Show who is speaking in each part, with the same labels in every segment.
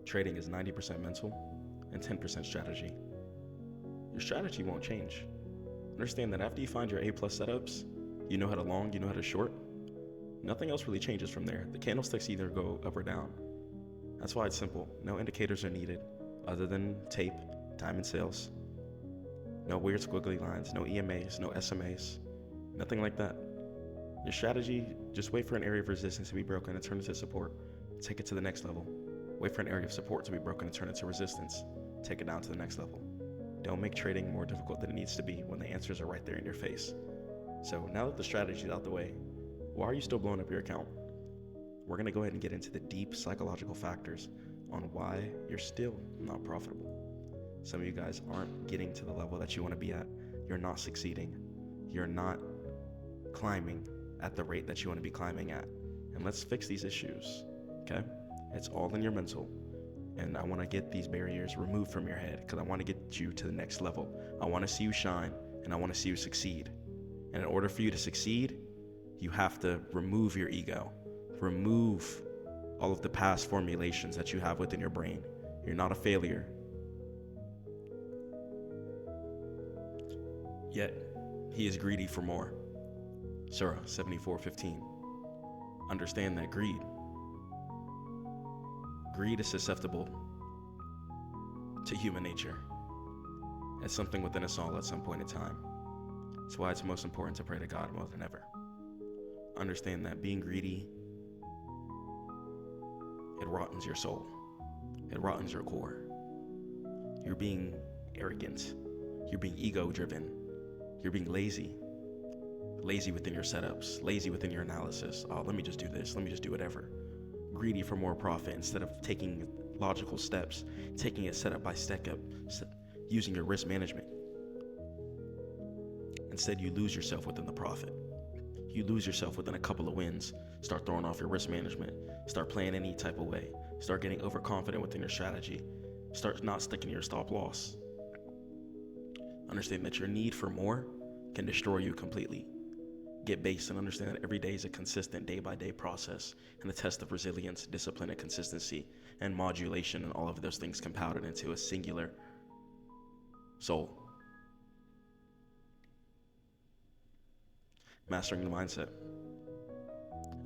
Speaker 1: Trading is 90% mental and 10% strategy. Your strategy won't change. Understand that after you find your A+ setups, you know how to long, you know how to short, nothing else really changes from there. The candlesticks either go up or down. That's why it's simple. No indicators are needed other than tape, time and sales. No weird squiggly lines, no EMAs, no SMAs, nothing like that. Your strategy, just wait for an area of resistance to be broken and turn it to support. Take it to the next level. Wait for an area of support to be broken and turn it to resistance. Take it down to the next level. Don't make trading more difficult than it needs to be when the answers are right there in your face. So now that the strategy is out the way, why are you still blowing up your account? We're gonna go ahead and get into the deep psychological factors on why you're still not profitable. Some of you guys aren't getting to the level that you wanna be at. You're not succeeding. You're not climbing at the rate that you wanna be climbing at. And let's fix these issues, okay? It's all in your mental. And I wanna get these barriers removed from your head because I wanna get you to the next level. I wanna see you shine and I wanna see you succeed. And in order for you to succeed, you have to remove your ego. Remove all of the past formulations that you have within your brain. You're not a failure. Yet, he is greedy for more. Surah 74:15. Understand that greed is susceptible to human nature. It's something within us all at some point in time. That's why it's most important to pray to God more than ever. Understand that being greedy, it rottens your soul. It rottens your core. You're being arrogant. You're being ego-driven. You're being lazy. Lazy within your setups. Lazy within your analysis. Oh, let me just do this. Let me just do whatever. Greedy for more profit instead of taking logical steps, taking it setup by step, using your risk management. Instead, you lose yourself within the profit. You lose yourself within a couple of wins. Start throwing off your risk management. Start playing any type of way. Start getting overconfident within your strategy. Start not sticking to your stop loss. Understand that your need for more can destroy you completely. Get based and understand that every day is a consistent day-by-day process and a test of resilience, discipline, and consistency, and modulation, and all of those things compounded into a singular soul. Mastering the mindset.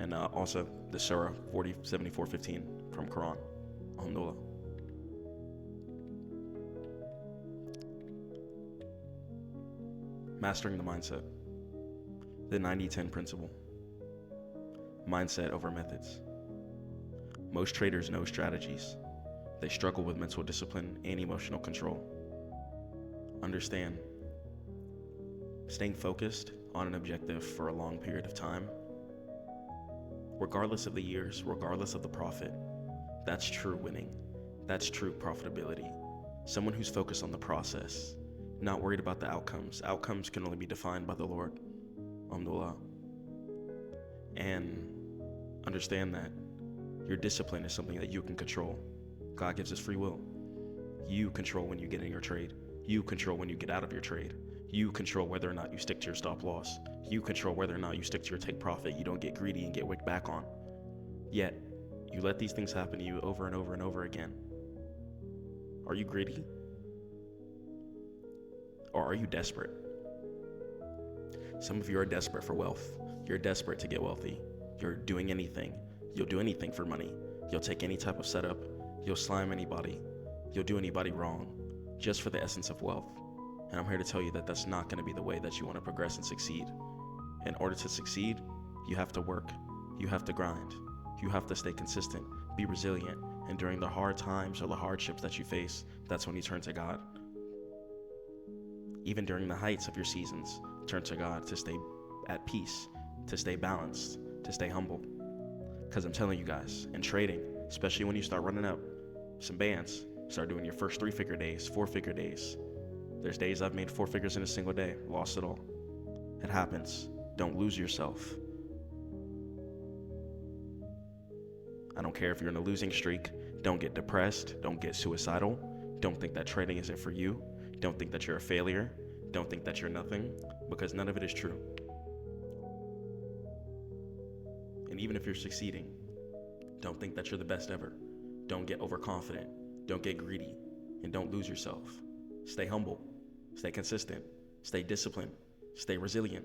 Speaker 1: And also the Surah 74:15 from Quran. Alhamdulillah. Mastering the mindset. The 90-10 principle. Mindset over methods. Most traders know strategies. They struggle with mental discipline and emotional control. Understand, staying focused on an objective for a long period of time, regardless of the years, regardless of the profit, that's true winning. That's true profitability. Someone who's focused on the process, not worried about the outcomes. Outcomes can only be defined by the Lord. Alhamdulillah. And understand that your discipline is something that you can control. God gives us free will. You control when you get in your trade. You control when you get out of your trade. You control whether or not you stick to your stop loss. You control whether or not you stick to your take profit. You don't get greedy and get wicked back on. Yet, you let these things happen to you over and over and over again. Are you greedy? Or are you desperate? Some of you are desperate for wealth. You're desperate to get wealthy. You're doing anything. You'll do anything for money. You'll take any type of setup. You'll slime anybody. You'll do anybody wrong just for the essence of wealth. And I'm here to tell you that that's not going to be the way that you want to progress and succeed. In order to succeed, you have to work. You have to grind. You have to stay consistent, be resilient. And during the hard times or the hardships that you face, that's when you turn to God. Even during the heights of your seasons, turn to God to stay at peace, to stay balanced, to stay humble. Because I'm telling you guys, in trading, especially when you start running up some bands, start doing your first 3-figure days, 4-figure days. There's days I've made 4 figures in a single day, lost it all. It happens. Don't lose yourself. I don't care if you're in a losing streak. Don't get depressed. Don't get suicidal. Don't think that trading isn't for you. Don't think that you're a failure. Don't think that you're nothing, because none of it is true. And even if you're succeeding, don't think that you're the best ever. Don't get overconfident. Don't get greedy. And don't lose yourself. Stay humble. Stay consistent. Stay disciplined. Stay resilient.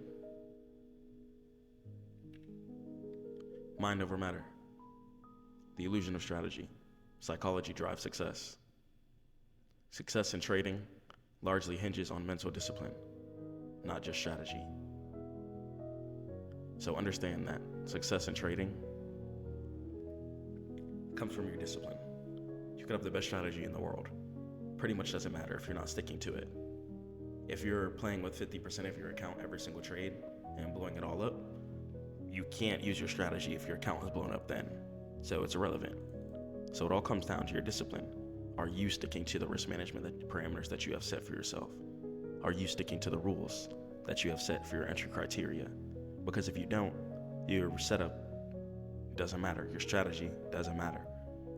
Speaker 1: Mind over matter. The illusion of strategy. Psychology drives success. Success in trading largely hinges on mental discipline, not just strategy. So understand that success in trading comes from your discipline. You could have the best strategy in the world. Pretty much doesn't matter if you're not sticking to it. If you're playing with 50% of your account every single trade and blowing it all up, you can't use your strategy if your account is blown up then. So it's irrelevant. So it all comes down to your discipline. Are you sticking to the risk management parameters that you have set for yourself? Are you sticking to the rules that you have set for your entry criteria? Because if you don't, your setup doesn't matter. Your strategy doesn't matter.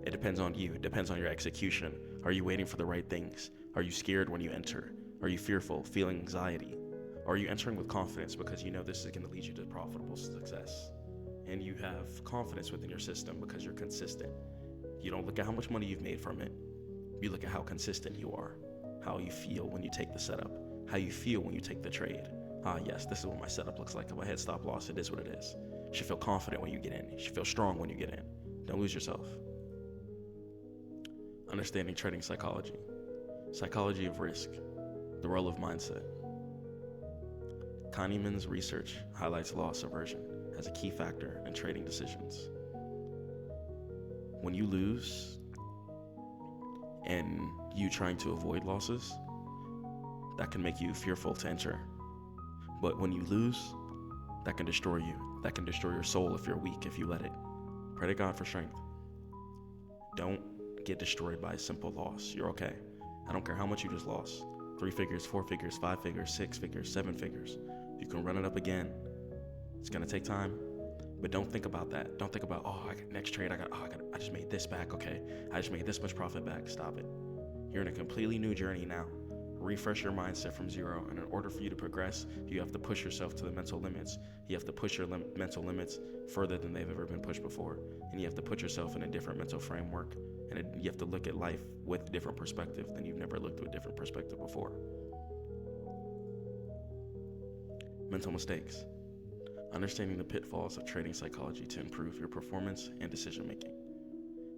Speaker 1: It depends on you. It depends on your execution. Are you waiting for the right things? Are you scared when you enter? Are you fearful, feeling anxiety? Are you entering with confidence because you know this is going to lead you to profitable success? And you have confidence within your system because you're consistent. You don't look at how much money you've made from it. You look at how consistent you are, how you feel when you take the setup, how you feel when you take the trade. Yes, this is what my setup looks like. If I hit stop loss, it is what it is. You should feel confident when you get in. You should feel strong when you get in. Don't lose yourself. Understanding trading psychology. Psychology of risk. The role of mindset. Kahneman's research highlights loss aversion as a key factor in trading decisions. When you lose and you trying to avoid losses, that can make you fearful to enter. But when you lose, that can destroy you. That can destroy your soul if you're weak, if you let it. Pray to God for strength. Don't get destroyed by a simple loss. You're okay. I don't care how much you just lost. 3 figures, 4 figures, 5 figures, 6 figures, 7 figures. You can run it up again. It's gonna take time, but don't think about that. Don't think about, next trade, I just made this back, okay. I just made this much profit back. Stop it. You're in a completely new journey now. Refresh your mindset from zero, and in order for you to progress, you have to push yourself to the mental limits. You have to push your mental limits further than they've ever been pushed before, and you have to put yourself in a different mental framework, and you have to look at life with a different perspective than you've never looked with a different perspective before. Mental mistakes. Understanding the pitfalls of trading psychology to improve your performance and decision making.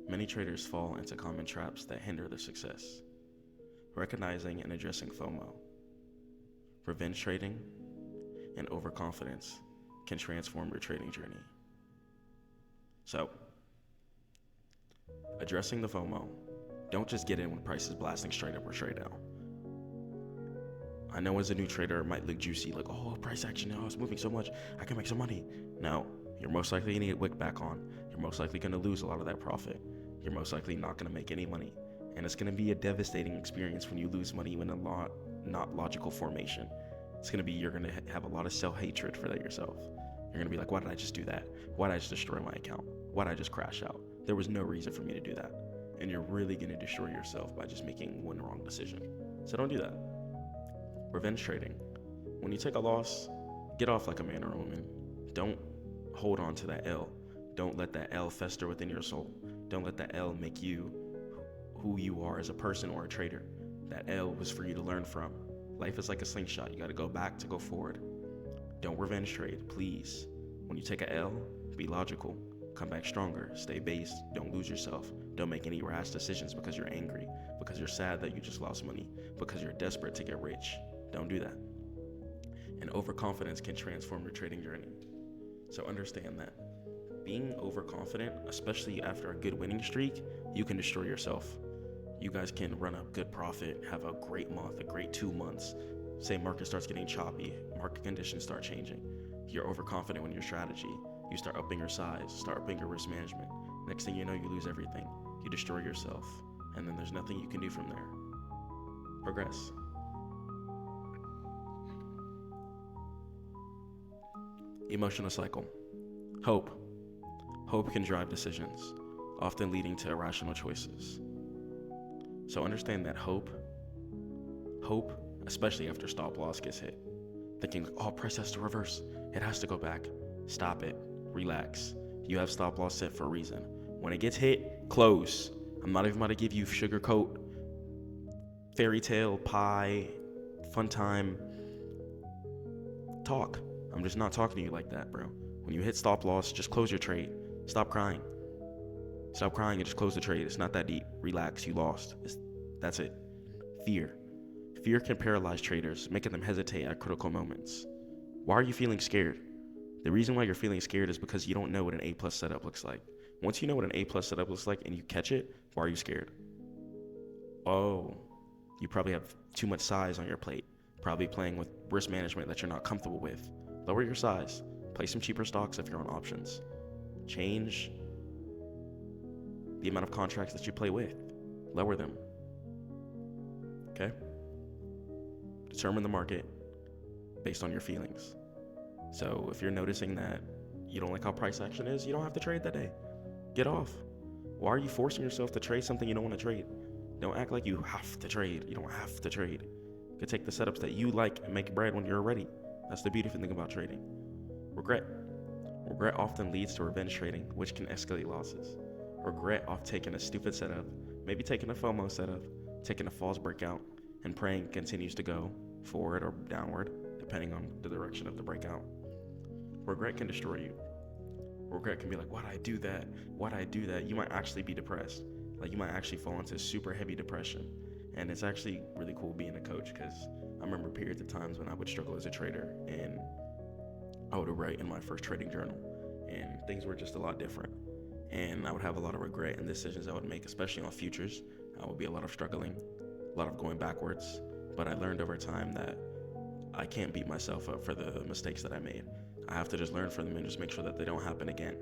Speaker 1: Many traders fall into common traps that hinder their success. Recognizing and addressing FOMO, revenge trading, and overconfidence can transform your trading journey. So, addressing the FOMO, don't just get in when price is blasting straight up or straight down. I know as a new trader, it might look juicy, like, price action, it's moving so much, I can make some money. No, you're most likely gonna get wick back on. You're most likely gonna lose a lot of that profit. You're most likely not gonna make any money. And it's gonna be a devastating experience when you lose money in a not logical formation. It's gonna be, you're gonna have a lot of self-hatred for that yourself. You're gonna be like, why did I just do that? Why did I just destroy my account? Why did I just crash out? There was no reason for me to do that. And you're really gonna destroy yourself by just making one wrong decision. So don't do that. Revenge trading. When you take a loss, get off like a man or a woman. Don't hold on to that L. Don't let that L fester within your soul. Don't let that L make you who you are as a person or a trader. That L was for you to learn from. Life is like a slingshot. You gotta go back to go forward. Don't revenge trade, please. When you take a L, be logical. Come back stronger, stay based, don't lose yourself. Don't make any rash decisions because you're angry, because you're sad that you just lost money, because you're desperate to get rich. Don't do that. And overconfidence can transform your trading journey. So understand that. Being overconfident, especially after a good winning streak, you can destroy yourself. You guys can run a good profit, have a great month, a great 2 months. Say market starts getting choppy, market conditions start changing. You're overconfident in your strategy. You start upping your size, start upping your risk management. Next thing you know, you lose everything. You destroy yourself, and then there's nothing you can do from there. Progress. Emotional cycle. Hope. Hope can drive decisions, often leading to irrational choices. So understand that hope, especially after stop loss gets hit, thinking, price has to reverse, it has to go back. Stop it, relax. You have stop loss set for a reason. When it gets hit, close. I'm not even about to give you sugarcoat, fairy tale, pie, fun time talk. I'm just not talking to you like that, bro. When you hit stop loss, just close your trade. Stop crying. Stop crying and just close the trade. It's not that deep. Relax, you lost. That's it. Fear. Fear can paralyze traders, making them hesitate at critical moments. Why are you feeling scared? The reason why you're feeling scared is because you don't know what an A+ setup looks like. Once you know what an A+ setup looks like and you catch it, why are you scared? Oh, you probably have too much size on your plate. Probably playing with risk management that you're not comfortable with. Lower your size. Play some cheaper stocks if you're on options. Change the amount of contracts that you play with. Lower them. Okay? Determine the market based on your feelings. So if you're noticing that you don't like how price action is, you don't have to trade that day. Get off. Why are you forcing yourself to trade something you don't want to trade? Don't act like you have to trade. You don't have to trade. You can take the setups that you like and make bread when you're ready. That's the beautiful thing about trading. Regret. Regret often leads to revenge trading, which can escalate losses. Regret off taking a stupid setup, maybe taking a FOMO setup, taking a false breakout, and praying it continues to go forward or downward, depending on the direction of the breakout. Regret can destroy you. Regret can be like, why'd I do that? Why'd I do that? You might actually be depressed. Like, you might actually fall into super heavy depression. And it's actually really cool being a coach, because I remember periods of times when I would struggle as a trader, and I would write in my first trading journal, and things were just a lot different. And I would have a lot of regret in decisions I would make, especially on futures. I would be a lot of struggling, a lot of going backwards. But I learned over time that I can't beat myself up for the mistakes that I made. I have to just learn from them and just make sure that they don't happen again,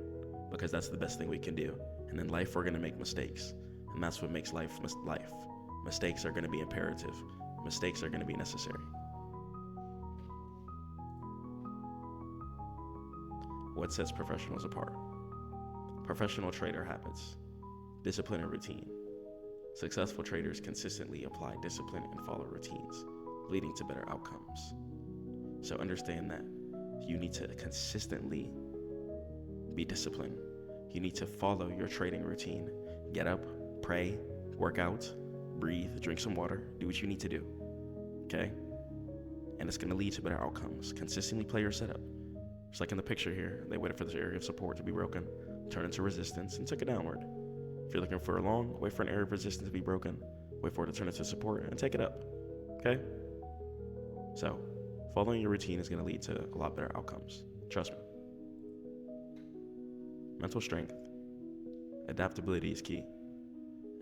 Speaker 1: because that's the best thing we can do. And in life, we're gonna make mistakes, and that's what makes life life. Mistakes are gonna be imperative. Mistakes are gonna be necessary. What sets professionals apart? Professional trader habits, discipline and routine. Successful traders consistently apply discipline and follow routines, leading to better outcomes. So understand that you need to consistently be disciplined. You need to follow your trading routine. Get up, pray, work out, breathe, drink some water, do what you need to do, okay? And it's gonna lead to better outcomes. Consistently play your setup. Just like in the picture here, they waited for this area of support to be broken, turned into resistance, and took it downward. If you're looking for a long, wait for an area of resistance to be broken, wait for it to turn into support, and take it up, okay? So, following your routine is gonna lead to a lot better outcomes. Trust me. Mental strength. Adaptability is key.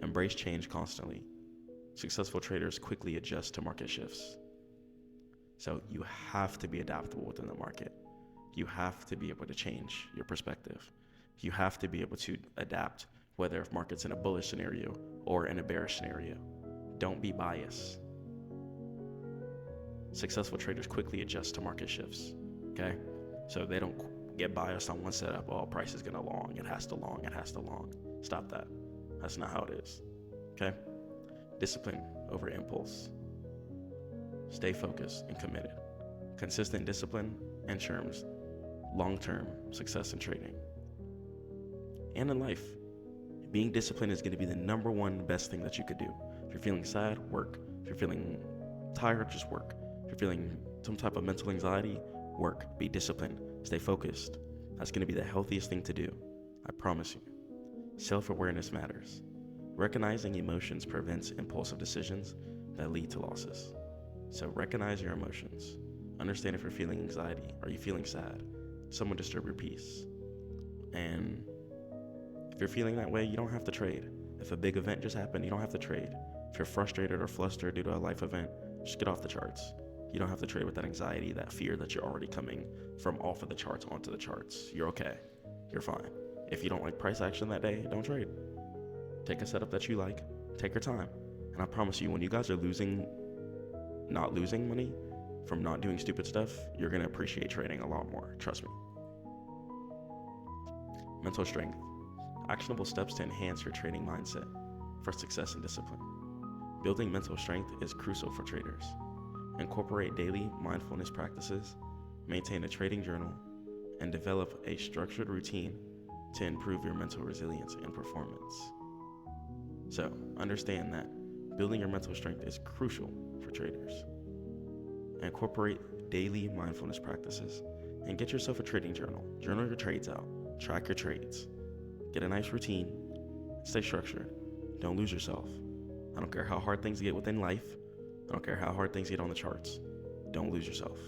Speaker 1: Embrace change constantly. Successful traders quickly adjust to market shifts. So you have to be adaptable within the market. You have to be able to change your perspective. You have to be able to adapt, whether if market's in a bullish scenario or in a bearish scenario. Don't be biased. Successful traders quickly adjust to market shifts, okay? So they don't get biased on one setup. Oh, price is gonna long, it has to long, it has to long. Stop that. That's not how it is, okay? Discipline over impulse. Stay focused and committed. Consistent discipline ensures long-term success in trading. And in life, being disciplined is gonna be the number one best thing that you could do. If you're feeling sad, work. If you're feeling tired, just work. If you're feeling some type of mental anxiety, work. Be disciplined. Stay focused. That's gonna be the healthiest thing to do. I promise you. Self-awareness matters. Recognizing emotions prevents impulsive decisions that lead to losses. So recognize your emotions. Understand if you're feeling anxiety. Are you feeling sad? Someone disturb your peace. And if you're feeling that way, you don't have to trade. If a big event just happened, you don't have to trade. If you're frustrated or flustered due to a life event, just get off the charts. You don't have to trade with that anxiety, that fear that you're already coming from off of the charts onto the charts. You're okay. You're fine. If you don't like price action that day, don't trade. Take a setup that you like. Take your time. And I promise you, when you guys are not losing money from not doing stupid stuff, you're going to appreciate trading a lot more. Trust me. Mental strength. Actionable steps to enhance your trading mindset for success and discipline. Building mental strength is crucial for traders. Incorporate daily mindfulness practices, maintain a trading journal, and develop a structured routine to improve your mental resilience and performance. So understand that building your mental strength is crucial for traders. Incorporate daily mindfulness practices and get yourself a trading journal. Journal your trades out. Track your trades. Get a nice routine. Stay structured. Don't lose yourself. I don't care how hard things get within life. I don't care how hard things get on the charts. Don't lose yourself.